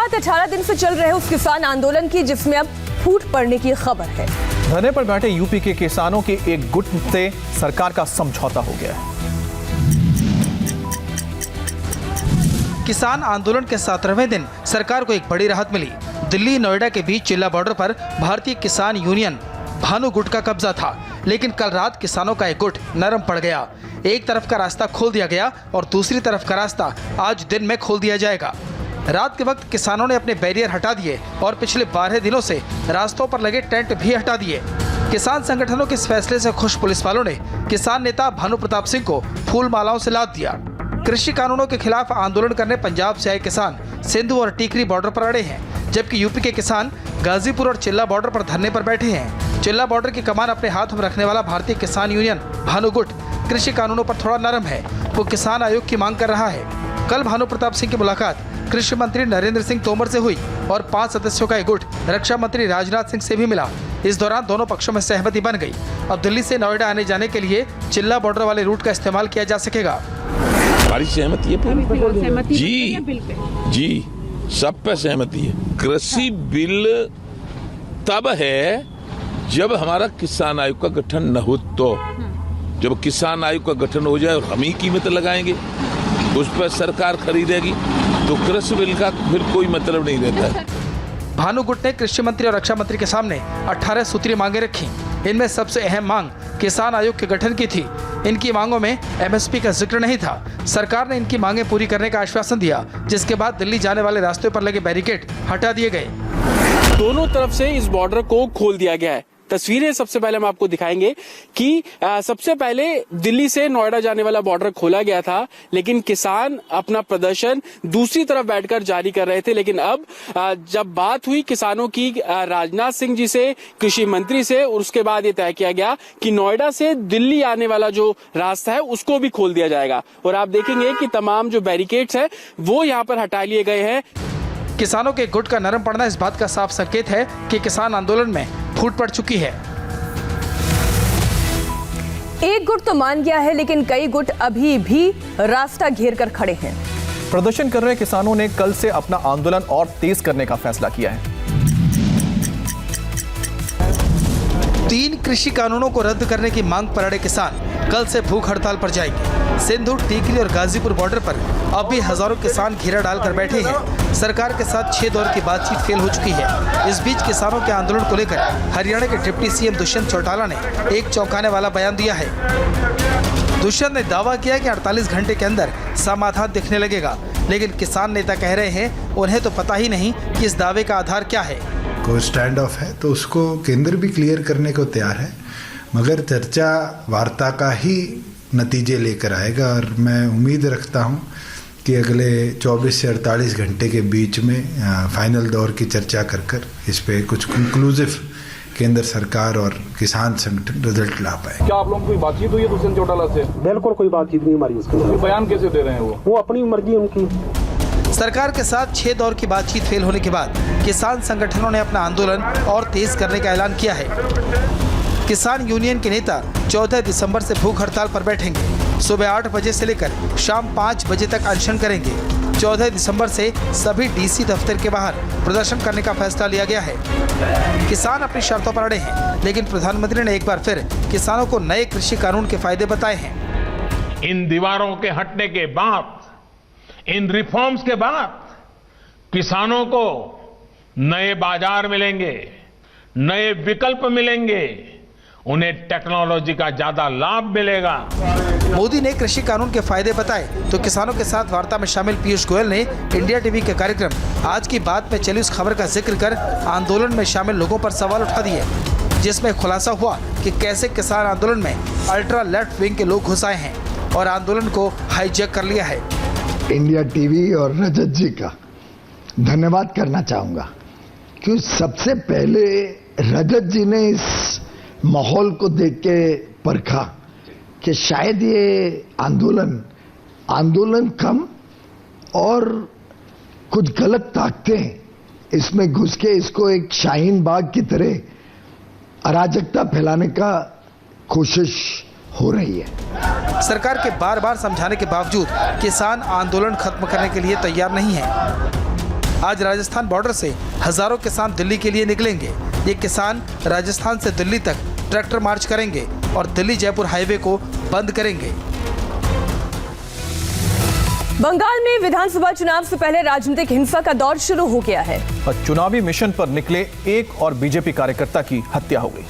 बात 18 दिन से चल रहे उस किसान आंदोलन की जिसमें अब फूट पड़ने की खबर है। धरने पर बैठे यूपी के किसानों के एक गुट से सरकार का समझौता हो गया है। किसान आंदोलन के 17वें दिन सरकार को एक बड़ी राहत मिली। दिल्ली नोएडा के बीच चिल्ला बॉर्डर पर भारतीय किसान यूनियन भानु गुट का कब्जा था, लेकिन कल रात किसानों का एक गुट नरम पड़ गया। एक तरफ का रास्ता खोल दिया गया और दूसरी तरफ का रास्ता आज दिन में खोल दिया जाएगा। रात के वक्त किसानों ने अपने बैरियर हटा दिए और पिछले 12 दिनों से रास्तों पर लगे टेंट भी हटा दिए। किसान संगठनों के इस फैसले से खुश पुलिस वालों ने किसान नेता भानु प्रताप सिंह को फूल मालाओं से लाद दिया। कृषि कानूनों के खिलाफ आंदोलन करने पंजाब से आए किसान सिंधु और टीकरी बॉर्डर पर अड़े हैं, जबकि यूपी के किसान गाजीपुर और चिल्ला बॉर्डर पर धरने पर बैठे हैं। चिल्ला बॉर्डर की कमान अपने हाथ में रखने वाला भारतीय किसान यूनियन भानु गुट कृषि कानूनों पर थोड़ा नरम है। वो किसान आयोग की मांग कर रहा है। कल भानु प्रताप सिंह की मुलाकात कृषि मंत्री नरेंद्र सिंह तोमर से हुई और 5 सदस्यों का एक गुट रक्षा मंत्री राजनाथ सिंह से भी मिला। इस दौरान दोनों पक्षों में सहमति बन गई। अब दिल्ली से नोएडा आने जाने के लिए चिल्ला बॉर्डर वाले रूट का इस्तेमाल किया जा सकेगा। हमारी सहमति है जी, सब पे सहमति है। कृषि बिल तब है जब हमारा किसान आयोग का गठन न हो, तो जब किसान आयोग का गठन हो जाए और हम ही कीमत लगाएंगे, उस पर सरकार खरीदेगी, तो कृषि बिल का फिर कोई मतलब नहीं रहता है। भानु गुट ने कृषि मंत्री और रक्षा मंत्री के सामने 18 सूत्रीय मांगे रखी। इनमें सबसे अहम मांग किसान आयोग के गठन की थी। इनकी मांगों में एमएसपी का जिक्र नहीं था। सरकार ने इनकी मांगें पूरी करने का आश्वासन दिया, जिसके बाद दिल्ली जाने वाले रास्ते पर लगे बैरिकेड हटा दिए गए। दोनों तरफ से इस बॉर्डर को खोल दिया गया है। तस्वीरें सबसे पहले हम आपको दिखाएंगे कि सबसे पहले दिल्ली से नोएडा जाने वाला बॉर्डर खोला गया था, लेकिन किसान अपना प्रदर्शन दूसरी तरफ बैठकर जारी कर रहे थे। लेकिन अब जब बात हुई किसानों की राजनाथ सिंह जी से, कृषि मंत्री से, और उसके बाद ये तय किया गया कि नोएडा से दिल्ली आने वाला जो रास्ता है उसको भी खोल दिया जाएगा। और आप देखेंगे कि तमाम जो बैरिकेड्स है वो यहाँ पर हटा लिए गए हैं। किसानों के गुट का नरम पड़ना इस बात का साफ संकेत है कि किसान आंदोलन में फूट पड़ चुकी है। एक गुट तो मान गया है, लेकिन कई गुट अभी भी रास्ता घेर कर खड़े हैं। प्रदर्शन कर रहे किसानों ने कल से अपना आंदोलन और तेज करने का फैसला किया है। 3 कृषि कानूनों को रद्द करने की मांग पर अड़े किसान कल से भूख हड़ताल पर जाएंगे। सिंधु, टीकरी और गाजीपुर बॉर्डर पर अब भी हजारों किसान घेरा डालकर बैठे हैं। सरकार के साथ 6 दौर की बातचीत फेल हो चुकी है। इस बीच किसानों के आंदोलन को लेकर हरियाणा के डिप्टी सीएम दुष्यंत चौटाला ने एक चौंकाने वाला बयान दिया है। दुष्यंत ने दावा किया कि 48 घंटे के अंदर समाधान दिखने लगेगा, लेकिन किसान नेता कह रहे हैं उन्हें तो पता ही नहीं कि इस दावे का आधार क्या है। कोई स्टैंड ऑफ है तो उसको केंद्र भी क्लियर करने को तैयार है, मगर चर्चा वार्ता का ही नतीजे लेकर आएगा। और मैं उम्मीद रखता हूं कि अगले 24 से 48 घंटे के बीच में फाइनल दौर की चर्चा कर इस पे कुछ कंक्लूसिव केंद्र सरकार और किसान संगठन रिजल्ट ला पाए। क्या आप लोगों की कोई बातचीत हुई है दुष्यंत चौटाला से? बिल्कुल कोई बातचीत नहीं हमारी उसके। बयान कैसे दे रहे हैं वो अपनी मर्जी उनकी। सरकार के साथ 6 दौर की बातचीत फेल होने के बाद किसान संगठनों ने अपना आंदोलन और तेज करने का ऐलान किया है। किसान यूनियन के नेता 14 दिसंबर से भूख हड़ताल पर बैठेंगे। सुबह 8 बजे से लेकर शाम 5 बजे तक अनशन करेंगे। 14 दिसंबर से सभी डीसी दफ्तर के बाहर प्रदर्शन करने का फैसला लिया गया है। किसान अपनी शर्तों पर अड़े हैं, लेकिन प्रधानमंत्री ने एक बार फिर किसानों को नए कृषि कानून के फायदे बताए हैं। इन दीवारों के हटने के बाद, इन रिफॉर्म्स के बाद किसानों को नए बाजार मिलेंगे, नए विकल्प मिलेंगे, उन्हें टेक्नोलॉजी का ज्यादा लाभ मिलेगा। मोदी ने कृषि कानून के फायदे बताए तो किसानों के साथ वार्ता में शामिल पीयूष गोयल ने इंडिया टीवी के कार्यक्रम आज की बात में चली उस खबर का जिक्र कर आंदोलन में शामिल लोगों पर सवाल उठा दिए, जिसमें खुलासा हुआ कि कैसे किसान आंदोलन में अल्ट्रा लेफ्ट विंग के लोग घुस आए हैं और आंदोलन को हाईजैक कर लिया है। इंडिया टीवी और रजत जी का धन्यवाद करना चाहूंगा, क्योंकि सबसे पहले रजत जी ने इस माहौल को देख के परखा कि शायद ये आंदोलन कम और कुछ गलत ताकतें इसमें घुस के इसको एक शाहीन बाग की तरह अराजकता फैलाने का कोशिश हो रही है। सरकार के बार बार समझाने के बावजूद किसान आंदोलन खत्म करने के लिए तैयार नहीं है। आज राजस्थान बॉर्डर से हजारों किसान दिल्ली के लिए निकलेंगे। ये किसान राजस्थान से दिल्ली तक ट्रैक्टर मार्च करेंगे और दिल्ली जयपुर हाईवे को बंद करेंगे। बंगाल में विधानसभा चुनाव से पहले राजनीतिक हिंसा का दौर शुरू हो गया है और चुनावी मिशन पर निकले एक और बीजेपी कार्यकर्ता की हत्या हो गई।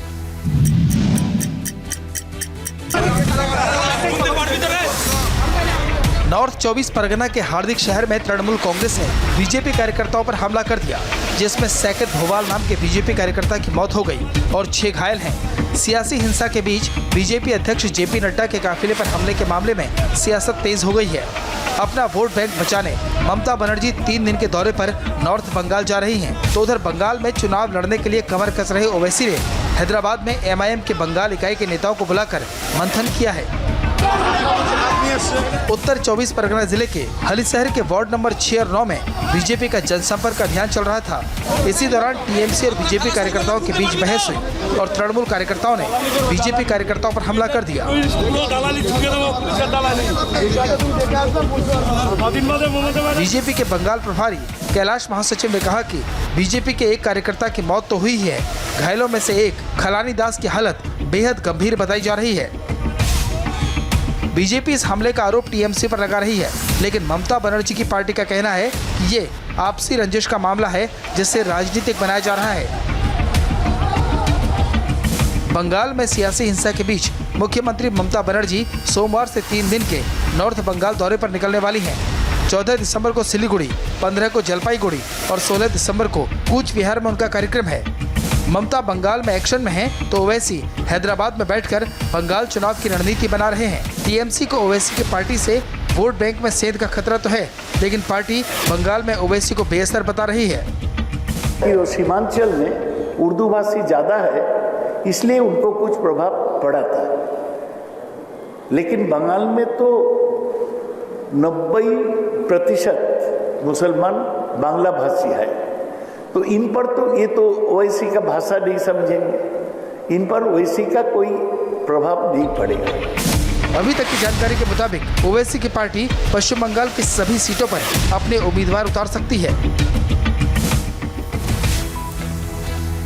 नॉर्थ 24 परगना के हार्दिक शहर में तृणमूल कांग्रेस ने बीजेपी कार्यकर्ताओं पर हमला कर दिया, जिसमें सैकत भोवाल नाम के बीजेपी कार्यकर्ता की मौत हो गई और 6 घायल हैं। सियासी हिंसा के बीच बीजेपी अध्यक्ष जेपी नड्डा के काफिले पर हमले के मामले में सियासत तेज हो गई है। अपना वोट बैंक बचाने ममता बनर्जी 3 दिन के दौरे पर नॉर्थ बंगाल जा रही हैं, तो उधर बंगाल में चुनाव लड़ने के लिए कमर कस रहे ओवैसी ने हैदराबाद में एमआईएम के बंगाल इकाई के नेताओं को बुलाकर मंथन किया है। उत्तर 24 परगना जिले के हली शहर के वार्ड नंबर 6 और 9 में बीजेपी का जनसंपर्क अभियान चल रहा था। इसी दौरान टीएमसी और बीजेपी कार्यकर्ताओं के बीच बहस हुई और तृणमूल कार्यकर्ताओं ने बीजेपी कार्यकर्ताओं पर हमला कर दिया। बीजेपी के बंगाल प्रभारी कैलाश महासचिव ने कहा कि बीजेपी के एक कार्यकर्ता की मौत तो हुई ही है, घायलों में से एक खलानी दास की हालत बेहद गंभीर बताई जा रही है। बीजेपी इस हमले का आरोप टीएमसी पर लगा रही है, लेकिन ममता बनर्जी की पार्टी का कहना है कि ये आपसी रंजिश का मामला है जिससे राजनीतिक बनाया जा रहा है। बंगाल में सियासी हिंसा के बीच मुख्यमंत्री ममता बनर्जी सोमवार से 3 दिन के नॉर्थ बंगाल दौरे पर निकलने वाली हैं। 14 दिसंबर को सिलीगुड़ी, 15 को जलपाईगुड़ी और 16 दिसंबर को कूच विहार में उनका कार्यक्रम है। ममता बंगाल में एक्शन में हैं, तो ओवैसी हैदराबाद में बैठकर बंगाल चुनाव की रणनीति बना रहे हैं। टीएमसी को ओवैसी की पार्टी से वोट बैंक में सेंध का खतरा तो है, लेकिन पार्टी बंगाल में ओवैसी को बेअसर बता रही है। सीमांचल में उर्दू भाषी ज्यादा है, इसलिए उनको कुछ प्रभाव पड़ा था, लेकिन बंगाल में तो 90% मुसलमान बांग्ला भाषी है, तो इन पर तो ये तो ओवैसी का भाषा नहीं समझेंगे, इन पर ओवैसी का कोई प्रभाव नहीं पड़ेगा। अभी तक की जानकारी के मुताबिक ओवैसी की पार्टी पश्चिम बंगाल की सभी सीटों पर अपने उम्मीदवार उतार सकती है।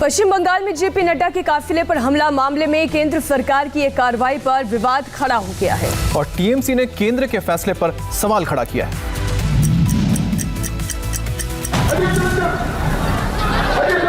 पश्चिम बंगाल में जेपी नड्डा के काफिले पर हमला मामले में केंद्र सरकार की एक कार्रवाई पर विवाद खड़ा हो गया है और टीएमसी ने केंद्र के फैसले पर सवाल खड़ा किया है।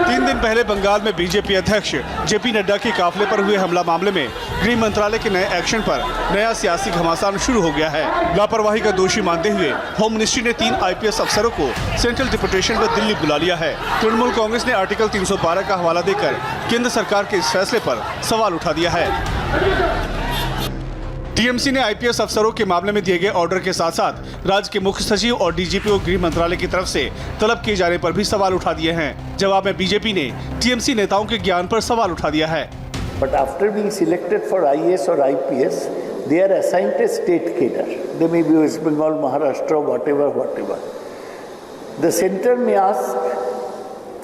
3 दिन पहले बंगाल में बीजेपी अध्यक्ष जेपी नड्डा के काफिले पर हुए हमला मामले में गृह मंत्रालय के नए एक्शन पर नया सियासी घमासान शुरू हो गया है। लापरवाही का दोषी मानते हुए होम मिनिस्ट्री ने 3 आईपीएस अफसरों को सेंट्रल डिप्यूटेशन पर दिल्ली बुला लिया है। तृणमूल कांग्रेस ने आर्टिकल 312 का हवाला देकर केंद्र सरकार के इस फैसले पर सवाल उठा दिया है। टीएमसी ने आईपीएस अफसरों के मामले में दिए गए ऑर्डर के साथ साथ राज्य के मुख्य सचिव और डीजीपी और गृह मंत्रालय की तरफ से तलब किए जाने पर भी सवाल उठा दिए हैं। जवाब में बीजेपी ने टीएमसी नेताओं के ज्ञान पर सवाल उठा दिया है। But after being selected for IAS or IPS, they are assigned a state cadre. They may be West Bengal, Maharashtra, whatever. The center may ask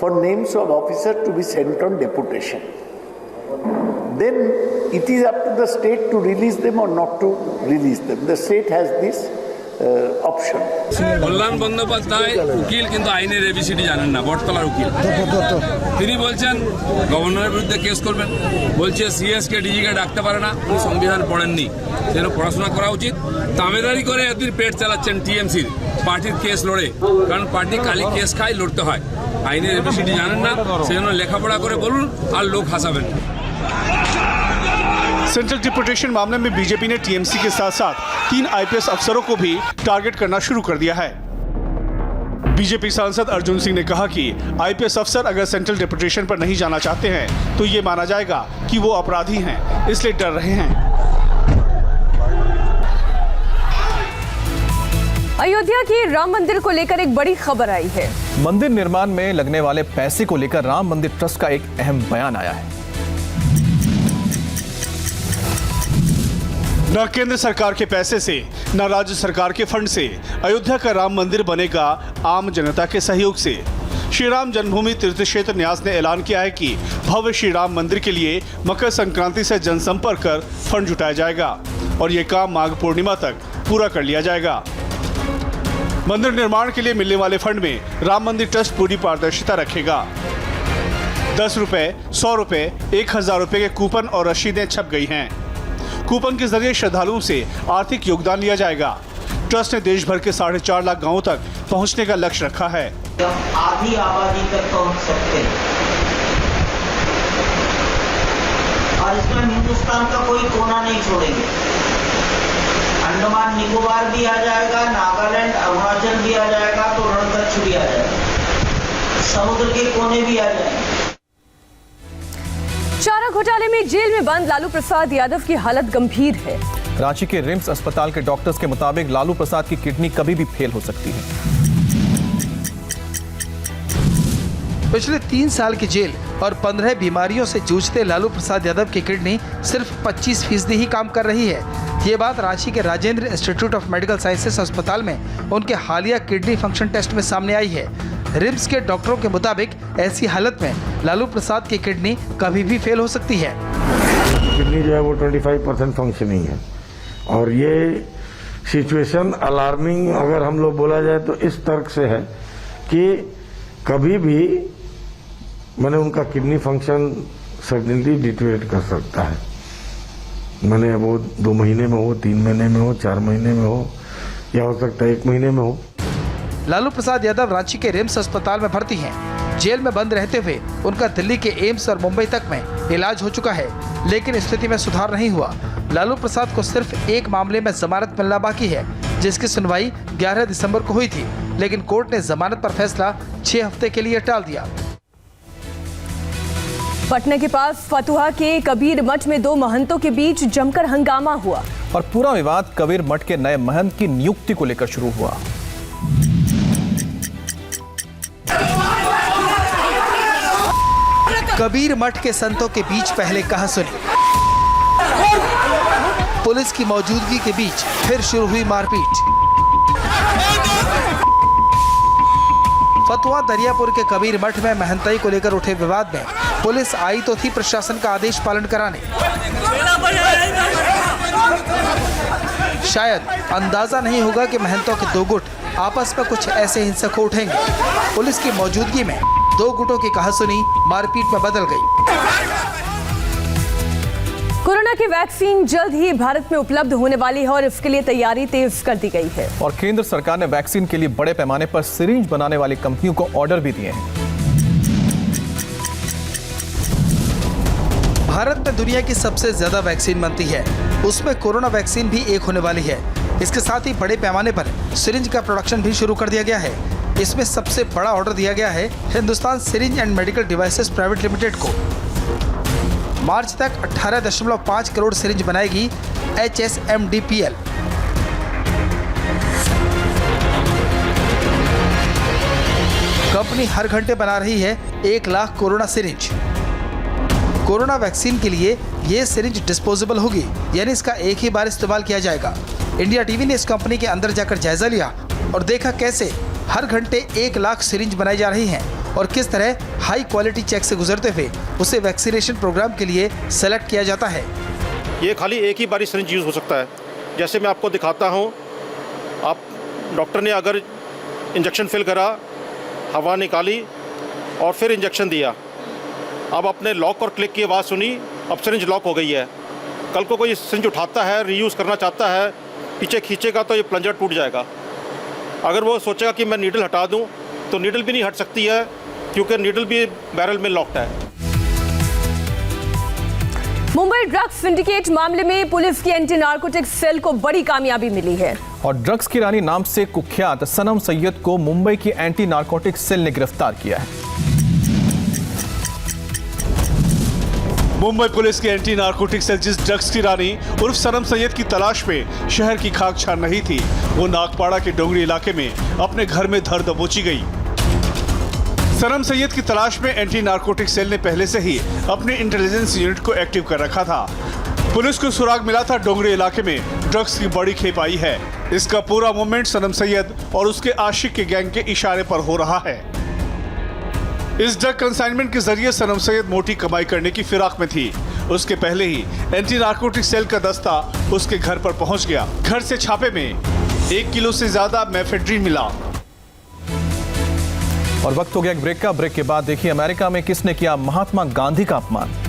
for names of officers to be sent on deputation. Then it is up to the state to release them or not to release them. The state has this option. কল্যাণ বন্দ্যোপাধ্যায় উকিল কিন্তু আইনের ABCD জানেন না, বটতলার উকিল। তিনি বলছেন গভর্নরের বিরুদ্ধে কেস করবেন, বলছে সিএস কে ডিজি কে ডাকতে পারে না, উনি সংবিধান পড়েননি, যেন পড়াশোনা করা উচিত। তামেদারি করে এদের পেট চালাচ্ছেন টিএমসি পার্টির কেস লড়ে, কারণ পার্টি কালি কেস খায়, লড়তে হয়। আইনের এবিসিডি জানেন না, সেজন্য লেখাপড়া করে বলুন আর লোক হাসাবেন। सेंट्रल डिप्यूटेशन मामले में बीजेपी ने टीएमसी के साथ साथ 3 आईपीएस अफसरों को भी टारगेट करना शुरू कर दिया है। बीजेपी सांसद अर्जुन सिंह ने कहा कि आईपीएस अफसर अगर सेंट्रल डिप्यूटेशन पर नहीं जाना चाहते हैं तो ये माना जाएगा कि वो अपराधी हैं, इसलिए डर रहे हैं। अयोध्या की राम मंदिर को लेकर एक बड़ी खबर आई है। मंदिर निर्माण में लगने वाले पैसे को लेकर राम मंदिर ट्रस्ट का एक अहम बयान आया है। न केंद्र सरकार के पैसे से न राज्य सरकार के फंड से अयोध्या का राम मंदिर बनेगा आम जनता के सहयोग से। श्री राम जन्मभूमि तीर्थ क्षेत्र न्यास ने ऐलान किया है कि भव्य श्री राम मंदिर के लिए मकर संक्रांति से जनसंपर्क कर फंड जुटाया जाएगा और ये काम माघ पूर्णिमा तक पूरा कर लिया जाएगा। मंदिर निर्माण के लिए मिलने वाले फंड में राम मंदिर ट्रस्ट पूरी पारदर्शिता रखेगा। 10 रुपए, 100 रुपए, 1000 रुपए के कूपन और रसीदें छप गई हैं। कूपन के जरिए श्रद्धालुओं से आर्थिक योगदान लिया जाएगा। ट्रस्ट ने देश भर के 4.5 लाख गांवों तक पहुंचने का लक्ष्य रखा है। आधी आबादी तक पहुंच सकते हैं और इसमें हिंदुस्तान का कोई कोना नहीं छोड़ेंगे। अंडमान निकोबार भी आ जाएगा, नागालैंड, अरुणाचल भी आ जाएगा, तो रणकच्छ भी आ जाएगा, समुद्र के कोने भी आ जाएंगे। चारा घोटाले में जेल में बंद लालू प्रसाद यादव की हालत गंभीर है। रांची के रिम्स अस्पताल के डॉक्टर्स के मुताबिक लालू प्रसाद की किडनी कभी भी फेल हो सकती है। पिछले 3 साल की जेल और 15 बीमारियों से जूझते लालू प्रसाद यादव की किडनी सिर्फ 25% ही काम कर रही है। ये बात रांची के Rajendra institute of medical sciences अस्पताल में उनके हालिया किडनी फंक्शन टेस्ट में सामने आई है। रिम्स के डॉक्टरों के मुताबिक ऐसी हालत में लालू प्रसाद की किडनी कभी भी फेल हो सकती है। किडनी जो है वो 25% फंक्शनिंग है और ये सिचुएशन अलार्मिंग अगर हम लोग बोला जाए तो इस तर्क से है कि कभी भी मैंने उनका किडनी फंक्शन सडनली डिटेरियोरेट कर सकता है। मैंने वो 2 महीने में हो, 3 महीने में हो, 4 महीने में हो, या हो सकता है 1 महीने में हो। लालू प्रसाद यादव रांची के रिम्स अस्पताल में भर्ती हैं। जेल में बंद रहते हुए उनका दिल्ली के एम्स और मुंबई तक में इलाज हो चुका है, लेकिन स्थिति में सुधार नहीं हुआ। लालू प्रसाद को सिर्फ एक मामले में जमानत मिलना बाकी है, जिसकी सुनवाई 11 दिसंबर को हुई थी, लेकिन कोर्ट ने जमानत पर फैसला 6 हफ्ते के लिए टाल दिया। पटना के पास फतुहा के कबीर मठ में 2 महंतों के बीच जमकर हंगामा हुआ और पूरा विवाद कबीर मठ के नए महंत की नियुक्ति को लेकर शुरू हुआ। कबीर मठ के संतों के बीच पहले कहासुनी, पुलिस की मौजूदगी के बीच फिर शुरू हुई मारपीट। फतुहा दरियापुर के कबीर मठ में महंताई को लेकर उठे विवाद में पुलिस आई तो थी प्रशासन का आदेश पालन कराने। शायद अंदाजा नहीं होगा कि महंतों के 2 गुट आपस में कुछ ऐसे हिंसक हो उठेंगे। पुलिस की मौजूदगी में 2 गुटों की कहासुनी मारपीट में बदल गई। कोरोना की वैक्सीन जल्द ही भारत में उपलब्ध होने वाली है और इसके लिए तैयारी तेज कर दी गई है। और केंद्र सरकार ने वैक्सीन के लिए बड़े पैमाने पर सिरिंज बनाने वाली कंपनियों को ऑर्डर भी दिए हैं। भारत में दुनिया की सबसे ज्यादा वैक्सीन बनती है, उसमें कोरोना वैक्सीन भी एक होने वाली है। इसके साथ ही बड़े पैमाने पर सिरिंज का प्रोडक्शन भी शुरू कर दिया गया है। इसमें सबसे बड़ा ऑर्डर दिया गया है Hindustan syringe and medical devices private limited को। मार्च तक 18.5 करोड़ सिरिंज बनाएगी HSMDPL। कंपनी हर घंटे बना रही है 1 lakh corona syringe. Corona vaccine के लिए ये सिरिंज डिस्पोजेबल होगी, यानी इसका एक ही बार इस्तेमाल किया जाएगा। इंडिया टीवी ने इस कंपनी के अंदर जाकर जायजा लिया और देखा कैसे हर घंटे 1 लाख सिरिंज बनाई जा रही हैं और किस तरह हाई क्वालिटी चेक से गुजरते हुए उसे वैक्सीनेशन प्रोग्राम के लिए सेलेक्ट किया जाता है। ये खाली एक ही बारी सिरिंज यूज़ हो सकता है। जैसे मैं आपको दिखाता हूँ, आप डॉक्टर ने अगर इंजेक्शन फिल करा, हवा निकाली और फिर इंजेक्शन दिया, अब अपने लॉक और क्लिक की आवाज़ सुनी, अब सिरिंज लॉक हो गई है। कल को कोई सिरिंज उठाता है, रीयूज़ करना चाहता है, पीछे खींचेगा तो ये प्लंजर टूट जाएगा। अगर वो सोचेगा कि मैं नीडल हटा दूं तो नीडल भी नहीं हट सकती है, क्योंकि नीडल भी बैरल में लॉक्ड है। मुंबई ड्रग्स सिंडिकेट मामले में पुलिस की एंटी नार्कोटिक्स सेल को बड़ी कामयाबी मिली है और ड्रग्स की रानी नाम से कुख्यात सनम सैयद को मुंबई की एंटी नार्कोटिक्स सेल ने गिरफ्तार किया है। मुंबई पुलिस की एंटी नार्कोटिक सेल जिस ड्रग्स की रानी उर्फ सनम सैयद की तलाश में शहर की खाक छान रही थी, वो नागपाड़ा के डोंगरी इलाके में अपने घर में धर दबोची गई। सनम सैयद की तलाश में एंटी नार्कोटिक सेल ने पहले से ही अपने इंटेलिजेंस यूनिट को एक्टिव कर रखा था। पुलिस को सुराग मिला था डोंगरी इलाके में ड्रग्स की बड़ी खेप आई है। इसका पूरा मूवमेंट सनम सैयद और उसके आशिक के गैंग के इशारे पर हो रहा है। इस ड्रग कंसाइनमेंट के जरिए सनम सैयद मोटी कमाई करने की फिराक में थी। उसके पहले ही एंटी नार्कोटिक सेल का दस्ता उसके घर पर पहुंच गया। घर से छापे में 1 किलो से ज्यादा मेफेड्रीन मिला। और वक्त हो गया एक ब्रेक का। ब्रेक के बाद देखिए अमेरिका में किसने किया महात्मा गांधी का अपमान।